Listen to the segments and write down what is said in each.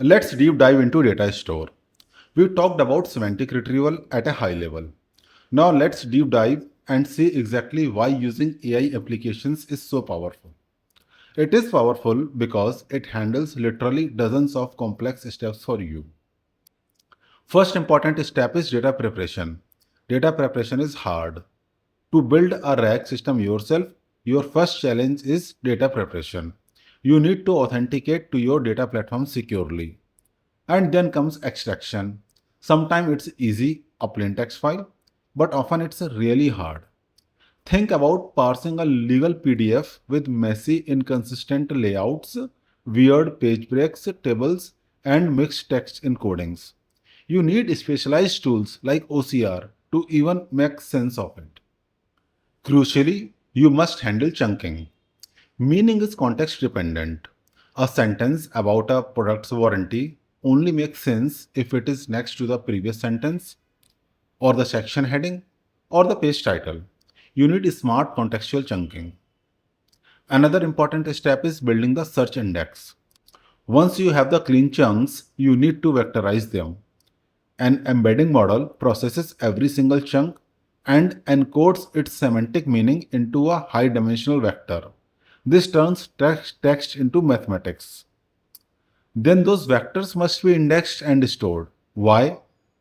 Let's deep dive into data store. We talked about semantic retrieval at a high level. Now let's deep dive and see exactly why using AI applications is so powerful. It is powerful because it handles literally dozens of complex steps for you. First important step is data preparation. Data preparation is hard. To build a RAG system yourself, your first challenge is data preparation. You need to authenticate to your data platform securely. And then comes extraction. Sometimes it's easy, a plain text file, but often it's really hard. Think about parsing a legal PDF with messy, inconsistent layouts, weird page breaks, tables, and mixed text encodings. You need specialized tools like OCR to even make sense of it. Crucially, you must handle chunking. Meaning is context dependent. A sentence about a product's warranty only makes sense if it is next to the previous sentence, or the section heading, or the page title. You need smart contextual chunking. Another important step is building the search index. Once you have the clean chunks, you need to vectorize them. An embedding model processes every single chunk and encodes its semantic meaning into a high dimensional vector. This turns text into mathematics. Then those vectors must be indexed and stored. Why?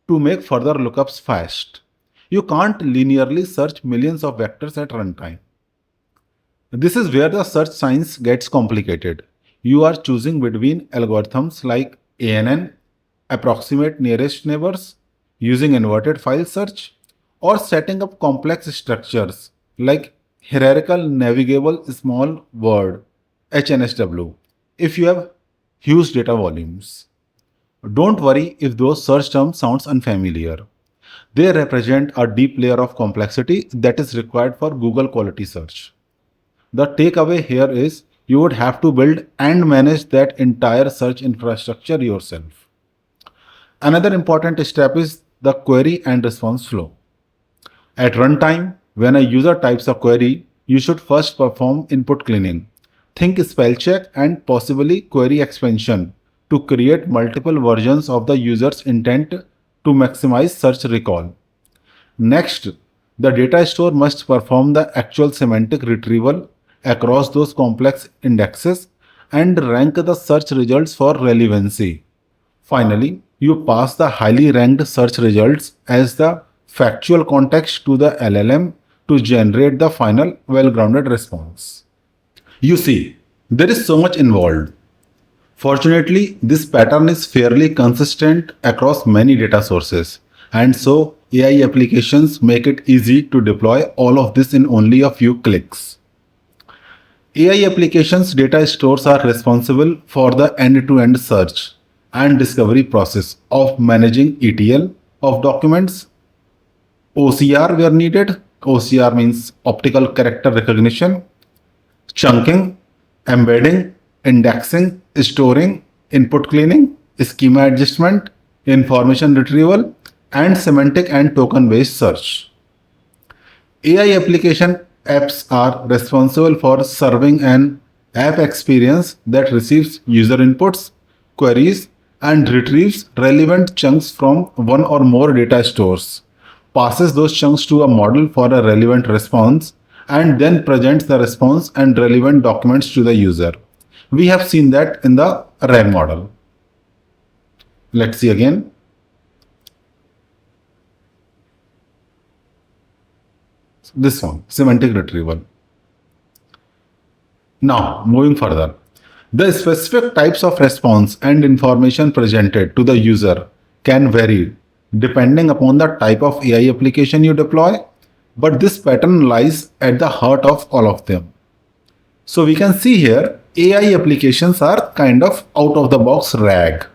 To make further lookups fast. You can't linearly search millions of vectors at runtime. This is where the search science gets complicated. You are choosing between algorithms like ANN, approximate nearest neighbors, using inverted file search, or setting up complex structures like hierarchical navigable small word HNSW if you have huge data volumes. Don't worry if those search terms sounds unfamiliar. They represent a deep layer of complexity that is required for Google quality search. The takeaway here is you would have to build and manage that entire search infrastructure yourself. Another important step is the query and response flow. At runtime, when a user types a query, you should first perform input cleaning. Think spell check and possibly query expansion to create multiple versions of the user's intent to maximize search recall. Next, the data store must perform the actual semantic retrieval across those complex indexes and rank the search results for relevancy. Finally, you pass the highly ranked search results as the factual context to the LLM to generate the final well-grounded response. You see, there is so much involved. Fortunately, this pattern is fairly consistent across many data sources, and so AI applications make it easy to deploy all of this in only a few clicks. AI applications data stores are responsible for the end-to-end search and discovery process of managing ETL of documents, OCR where needed. OCR means optical character recognition, chunking, embedding, indexing, storing, input cleaning, schema adjustment, information retrieval, and semantic and token based search. AI application apps are responsible for serving an app experience that receives user inputs, queries, and retrieves relevant chunks from one or more data stores, passes those chunks to a model for a relevant response, and then presents the response and relevant documents to the user. We have seen that in the RAG model. Let's see again. This one, semantic retrieval. Now, moving further. The specific types of response and information presented to the user can vary depending upon the type of AI application you deploy, but this pattern lies at the heart of all of them. So we can see here AI applications are kind of out of the box RAG.